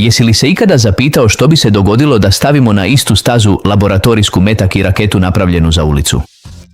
Jesi li se ikada zapitao što bi se dogodilo da stavimo na istu stazu laboratorijsku metak i raketu napravljenu za ulicu?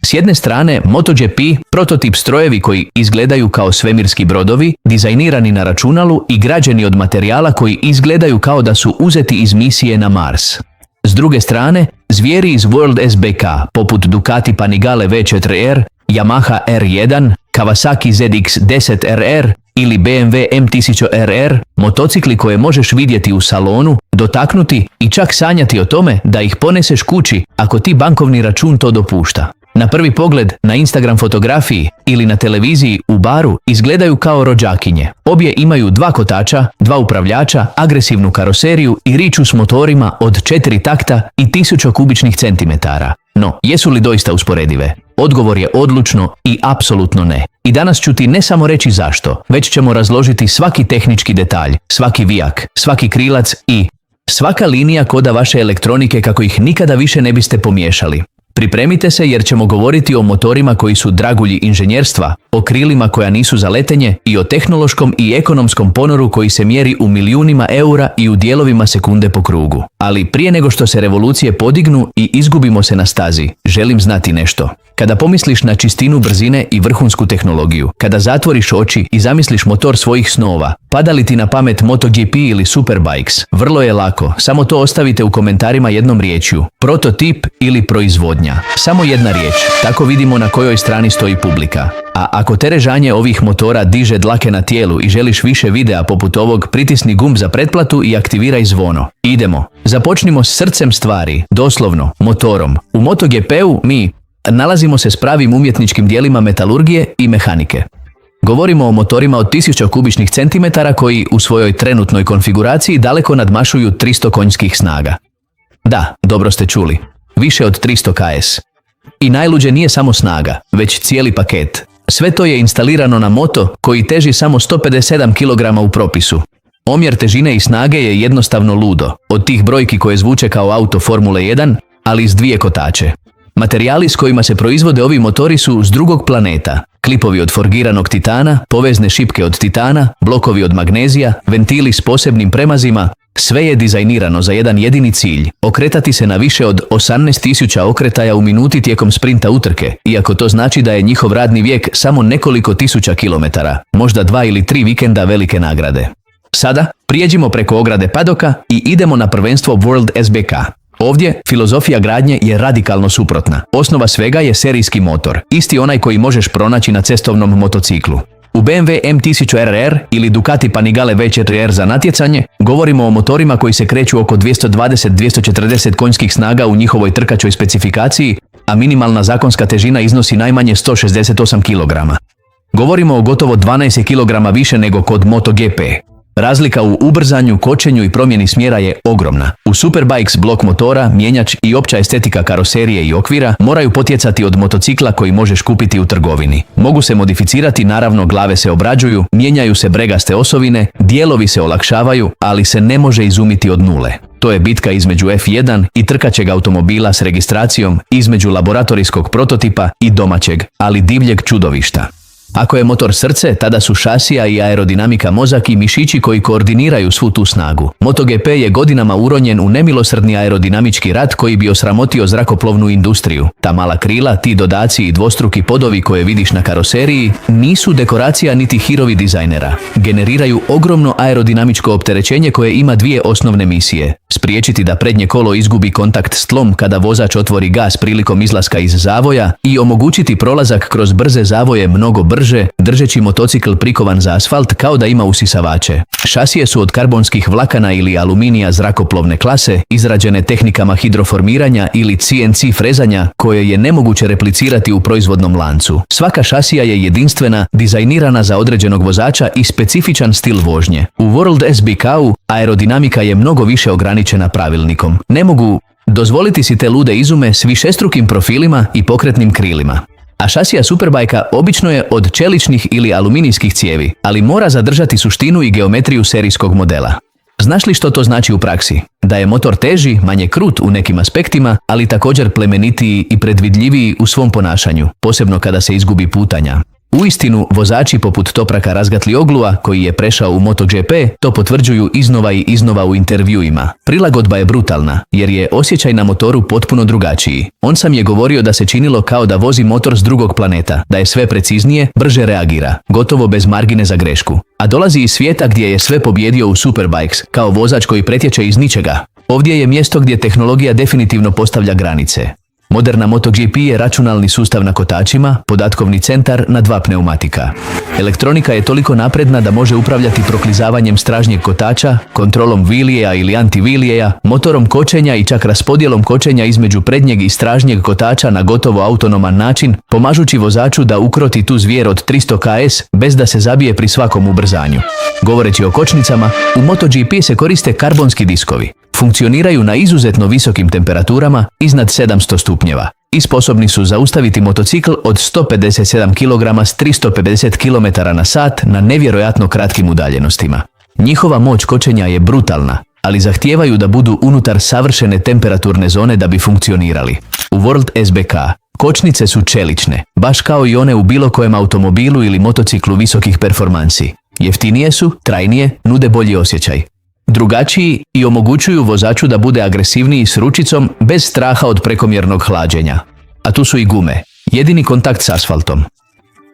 S jedne strane, MotoGP, prototip strojevi koji izgledaju kao svemirski brodovi, dizajnirani na računalu i građeni od materijala koji izgledaju kao da su uzeti iz misije na Mars. S druge strane, zvijeri iz World SBK, poput Ducati Panigale V4R, Yamaha R1, Kawasaki ZX-10RR ili BMW M1000RR, motocikli koje možeš vidjeti u salonu, dotaknuti i čak sanjati o tome da ih poneseš kući ako ti bankovni račun to dopušta. Na prvi pogled, na Instagram fotografiji ili na televiziji u baru izgledaju kao rođakinje. Obje imaju 2 kotača, 2 upravljača, agresivnu karoseriju i riču s motorima od 4 takta i 1000 kubičnih centimetara. No, jesu li doista usporedive? Odgovor je odlučno i apsolutno ne. I danas ću ti ne samo reći zašto, već ćemo razložiti svaki tehnički detalj, svaki vijak, svaki krilac i svaka linija koda vaše elektronike kako ih nikada više ne biste pomiješali. Pripremite se jer ćemo govoriti o motorima koji su dragulji inženjerstva, o krilima koja nisu za letenje i o tehnološkom i ekonomskom ponoru koji se mjeri u milijunima eura i u dijelovima sekunde po krugu. Ali prije nego što se revolucije podignu i izgubimo se na stazi, želim znati nešto. Kada pomisliš na čistinu brzine i vrhunsku tehnologiju, kada zatvoriš oči i zamisliš motor svojih snova, pada li ti na pamet MotoGP ili Superbikes? Vrlo je lako, samo to ostavite u komentarima jednom riječju. Prototip ili proizvodnja. Samo jedna riječ, tako vidimo na kojoj strani stoji publika. A ako te režanje ovih motora diže dlake na tijelu i želiš više videa poput ovog, pritisni gumb za pretplatu i aktiviraj zvono. Idemo. Započnimo s srcem stvari, doslovno, motorom. U MotoGP-u mi nalazimo se s pravim umjetničkim dijelima metalurgije i mehanike. Govorimo o motorima od 1000 kubičnih centimetara koji u svojoj trenutnoj konfiguraciji daleko nadmašuju 300 konjskih snaga. Da, dobro ste čuli. Više od 300 kS. I najluđe nije samo snaga, već cijeli paket. Sve to je instalirano na moto koji teži samo 157 kg u propisu. Omjer težine i snage je jednostavno ludo. Od tih brojki koje zvuče kao auto Formule 1, ali s 2 kotače. Materijali s kojima se proizvode ovi motori su s drugog planeta. Klipovi od forgiranog titana, povezne šipke od titana, blokovi od magnezija, ventili s posebnim premazima. Sve je dizajnirano za jedan jedini cilj, okretati se na više od 18.000 okretaja u minuti tijekom sprinta utrke, iako to znači da je njihov radni vijek samo nekoliko tisuća kilometara, možda 2 ili 3 vikenda velike nagrade. Sada prijeđimo preko ograde padoka i idemo na prvenstvo World SBK. Ovdje filozofija gradnje je radikalno suprotna. Osnova svega je serijski motor, isti onaj koji možeš pronaći na cestovnom motociklu. U BMW M1000RR ili Ducati Panigale V4R za natjecanje govorimo o motorima koji se kreću oko 220-240 konjskih snaga u njihovoj trkačoj specifikaciji, a minimalna zakonska težina iznosi najmanje 168 kg. Govorimo o gotovo 12 kg više nego kod MotoGP. Razlika u ubrzanju, kočenju i promjeni smjera je ogromna. U Superbikes blok motora, mjenjač i opća estetika karoserije i okvira moraju potjecati od motocikla koji možeš kupiti u trgovini. Mogu se modificirati, naravno glave se obrađuju, mijenjaju se bregaste osovine, dijelovi se olakšavaju, ali se ne može izumiti od nule. To je bitka između F1 i trkaćeg automobila s registracijom, između laboratorijskog prototipa i domaćeg, ali divljeg čudovišta. Ako je motor srce, tada su šasija i aerodinamika mozak i mišići koji koordiniraju svu tu snagu. MotoGP je godinama uronjen u nemilosrdni aerodinamički rat koji bi osramotio zrakoplovnu industriju. Ta mala krila, ti dodaci i dvostruki podovi koje vidiš na karoseriji nisu dekoracija niti hirovi dizajnera. Generiraju ogromno aerodinamičko opterećenje koje ima 2 osnovne misije. Spriječiti da prednje kolo izgubi kontakt s tlom kada vozač otvori gas prilikom izlaska iz zavoja i omogućiti prolazak kroz brze zavoje mnogo brže, držeći motocikl prikovan za asfalt kao da ima usisavače. Šasije su od karbonskih vlakana ili aluminija zrakoplovne klase, izrađene tehnikama hidroformiranja ili CNC frezanja koje je nemoguće replicirati u proizvodnom lancu. Svaka šasija je jedinstvena, dizajnirana za određenog vozača i specifičan stil vožnje. U World SBK-u aerodinamika je mnogo više ograničena pravilnikom. Ne mogu dozvoliti si te lude izume s višestrukim profilima i pokretnim krilima. A šasija Superbajka obično je od čeličnih ili aluminijskih cijevi, ali mora zadržati suštinu i geometriju serijskog modela. Znaš li što to znači u praksi? Da je motor teži, manje krut u nekim aspektima, ali također plemenitiji i predvidljiviji u svom ponašanju, posebno kada se izgubi putanja. Uistinu, vozači poput Topraka Razgatlioglu'a, koji je prešao u MotoGP, to potvrđuju iznova i iznova u intervjuima. Prilagodba je brutalna, jer je osjećaj na motoru potpuno drugačiji. On sam je govorio da se činilo kao da vozi motor s drugog planeta, da je sve preciznije, brže reagira, gotovo bez margine za grešku. A dolazi iz svijeta gdje je sve pobjedio u Superbikes, kao vozač koji pretječe iz ničega. Ovdje je mjesto gdje tehnologija definitivno postavlja granice. Moderna MotoGP je računalni sustav na kotačima, podatkovni centar na 2 pneumatika. Elektronika je toliko napredna da može upravljati proklizavanjem stražnjeg kotača, kontrolom vilijeja ili antivilijeja, motorom kočenja i čak raspodjelom kočenja između prednjeg i stražnjeg kotača na gotovo autonoman način, pomažući vozaču da ukroti tu zvijer od 300 km bez da se zabije pri svakom ubrzanju. Govoreći o kočnicama, u MotoGP se koriste karbonski diskovi. Funkcioniraju na izuzetno visokim temperaturama iznad 700 stupnjeva i sposobni su zaustaviti motocikl od 157 kg s 350 km/h na nevjerojatno kratkim udaljenostima. Njihova moć kočenja je brutalna, ali zahtijevaju da budu unutar savršene temperaturne zone da bi funkcionirali. U World SBK kočnice su čelične, baš kao i one u bilo kojem automobilu ili motociklu visokih performansi. Jeftinije su, trajnije, nude bolji osjećaj. Drugačiji i omogućuju vozaču da bude agresivniji s ručicom bez straha od prekomjernog hlađenja. A tu su i gume, jedini kontakt s asfaltom.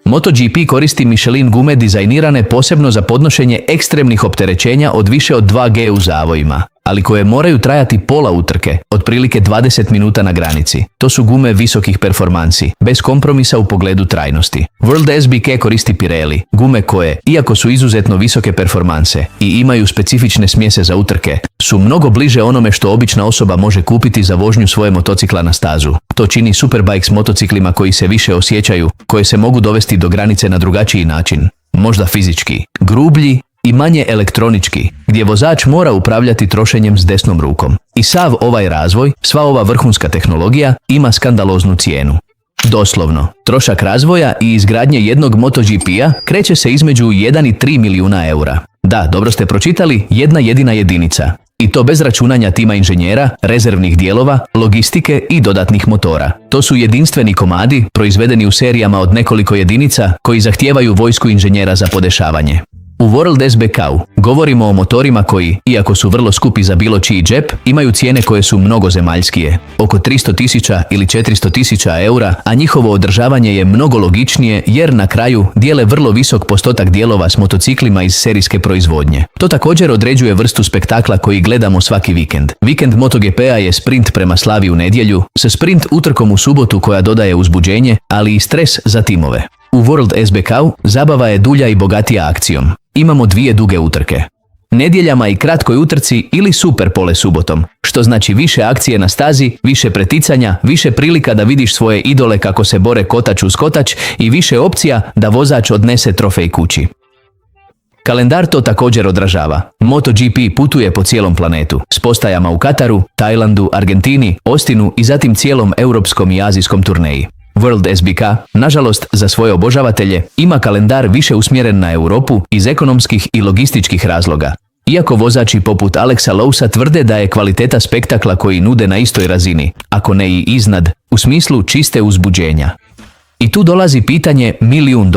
MotoGP koristi Michelin gume dizajnirane posebno za podnošenje ekstremnih opterećenja od više od 2G u zavojima, ali koje moraju trajati pola utrke, otprilike 20 minuta na granici. To su gume visokih performansi, bez kompromisa u pogledu trajnosti. World SBK koristi Pirelli, gume koje, iako su izuzetno visoke performanse i imaju specifične smjese za utrke, su mnogo bliže onome što obična osoba može kupiti za vožnju svoje motocikla na stazu. To čini Superbikes motociklima koji se više osjećaju, koje se mogu dovesti do granice na drugačiji način, možda fizički, grublji i manje elektronički, gdje vozač mora upravljati trošenjem s desnom rukom. I sav ovaj razvoj, sva ova vrhunska tehnologija ima skandaloznu cijenu. Doslovno, trošak razvoja i izgradnje jednog MotoGP-a kreće se između 1 i 3 milijuna eura. Da, dobro ste pročitali, jedna jedina jedinica. I to bez računanja tima inženjera, rezervnih dijelova, logistike i dodatnih motora. To su jedinstveni komadi, proizvedeni u serijama od nekoliko jedinica, koji zahtijevaju vojsku inženjera za podešavanje. U World SBK-u govorimo o motorima koji, iako su vrlo skupi za bilo čiji džep, imaju cijene koje su mnogozemaljskije, oko 300.000 ili 400.000 eura, a njihovo održavanje je mnogo logičnije jer na kraju dijele vrlo visok postotak dijelova s motociklima iz serijske proizvodnje. To također određuje vrstu spektakla koji gledamo svaki vikend. Vikend MotoGP-a je sprint prema slavi u nedjelju, sa sprint utrkom u subotu koja dodaje uzbuđenje, ali i stres za timove. U World SBK-u zabava je dulja i bogatija akcijom. Imamo 2 duge utrke. Nedjeljama i kratkoj utrci ili superpole subotom, što znači više akcije na stazi, više preticanja, više prilika da vidiš svoje idole kako se bore kotač uz kotač i više opcija da vozač odnese trofej kući. Kalendar to također odražava. MotoGP putuje po cijelom planetu, s postajama u Kataru, Tajlandu, Argentini, Austinu i zatim cijelom europskom i azijskom turneji. World SBK, nažalost za svoje obožavatelje, ima kalendar više usmjeren na Europu iz ekonomskih i logističkih razloga. Iako vozači poput Alexa Lowesa tvrde da je kvaliteta spektakla koji nude na istoj razini, ako ne i iznad, u smislu čiste uzbuđenja. I tu dolazi pitanje $1 milijun,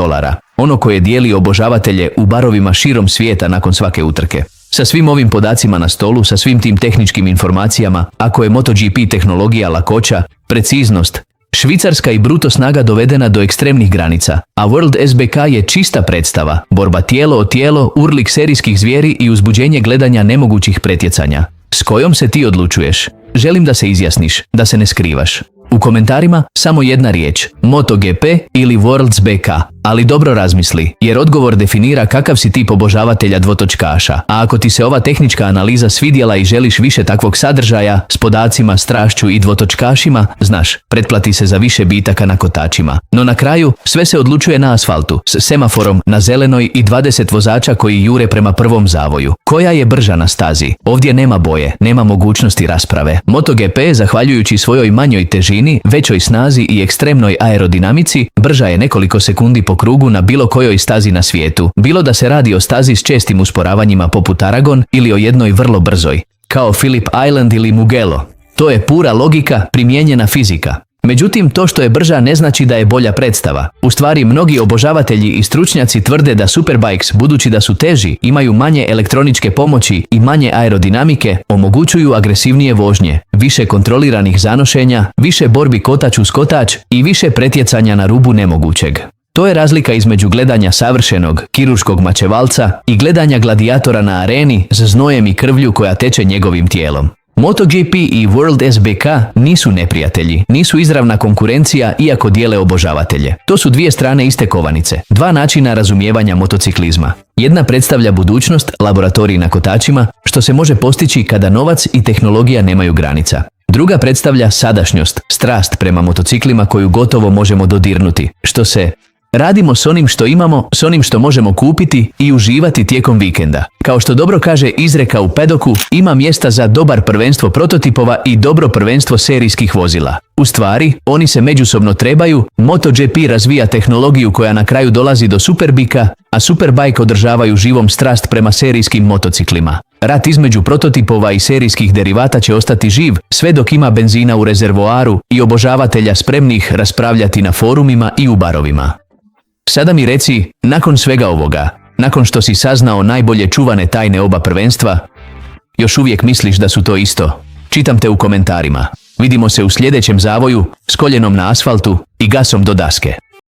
ono koje dijeli obožavatelje u barovima širom svijeta nakon svake utrke. Sa svim ovim podacima na stolu, sa svim tim tehničkim informacijama, ako je MotoGP tehnologija lakoća, preciznost, švicarska i bruto snaga dovedena do ekstremnih granica, a World SBK je čista predstava, borba tijelo o tijelo, urlik serijskih zvijeri i uzbuđenje gledanja nemogućih pretjecanja. S kojom se ti odlučuješ? Želim da se izjasniš, da se ne skrivaš. U komentarima samo jedna riječ, MotoGP ili World SBK, ali dobro razmisli, jer odgovor definira kakav si tip obožavatelja dvotočkaša. A ako ti se ova tehnička analiza svidjela i želiš više takvog sadržaja, s podacima, strašću i dvotočkašima, znaš, pretplati se za više bitaka na kotačima. No na kraju, sve se odlučuje na asfaltu, s semaforom na zelenoj i 20 vozača koji jure prema prvom zavoju. Koja je brža na stazi? Ovdje nema boje, nema mogućnosti rasprave. MotoGP, zahvaljujući svojoj manjoj težini, većoj snazi i ekstremnoj aerodinamici, brža je nekoliko sekundi po krugu na bilo kojoj stazi na svijetu, bilo da se radi o stazi s čestim usporavanjima poput Aragon ili o jednoj vrlo brzoj, kao Phillip Island ili Mugello. To je pura logika, primijenjena fizika. Međutim, to što je brža ne znači da je bolja predstava. U stvari, mnogi obožavatelji i stručnjaci tvrde da Superbikes, budući da su teži, imaju manje elektroničke pomoći i manje aerodinamike, omogućuju agresivnije vožnje, više kontroliranih zanošenja, više borbi kotač uz kotač i više pretjecanja na rubu nemogućeg. To je razlika između gledanja savršenog, kirurškog mačevalca i gledanja gladijatora na areni s znojem i krvlju koja teče njegovim tijelom. MotoGP i World SBK nisu neprijatelji, nisu izravna konkurencija iako dijele obožavatelje. To su dvije strane iste kovanice, dva načina razumijevanja motociklizma. Jedna predstavlja budućnost, laboratorij na kotačima, što se može postići kada novac i tehnologija nemaju granica. Druga predstavlja sadašnjost, strast prema motociklima koju gotovo možemo dodirnuti, što se radimo s onim što imamo, s onim što možemo kupiti i uživati tijekom vikenda. Kao što dobro kaže izreka u pedoku, ima mjesta za dobar prvenstvo prototipova i dobro prvenstvo serijskih vozila. U stvari, oni se međusobno trebaju, MotoGP razvija tehnologiju koja na kraju dolazi do Superbika, a Superbike održavaju živom strast prema serijskim motociklima. Rat između prototipova i serijskih derivata će ostati živ sve dok ima benzina u rezervoaru i obožavatelja spremnih raspravljati na forumima i u barovima. Sada mi reci, nakon svega ovoga, nakon što si saznao najbolje čuvane tajne oba prvenstva, još uvijek misliš da su to isto? Čitam te u komentarima. Vidimo se u sljedećem zavoju, s koljenom na asfaltu i gasom do daske.